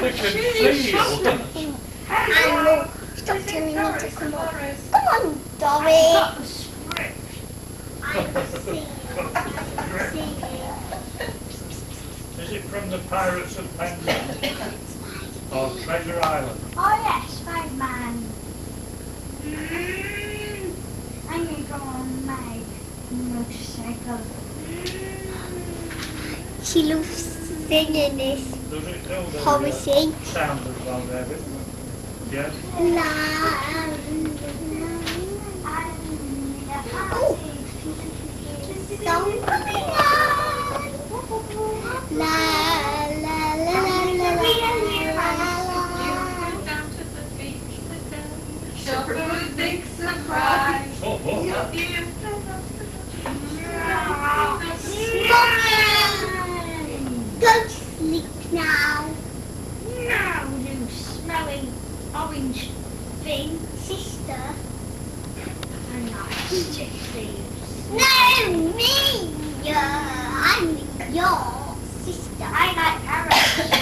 And look, stop telling me to come on. Come on, Dory. Is it from the Pirates of Penzance? Or Treasure Island? Oh yes, Spider-Man. I'm going to go on my motorcycle. She loves singing this. Does it do the Promising. sound as well, David? Yes? Oh. Song coming on. La la la la la la. Down to the beach, shopper with big surprise. Oh, oh. Go to sleep now. Now, you smelly orange thing. Sister. And I stick thieves. No, me. I'm your sister. I like parrots.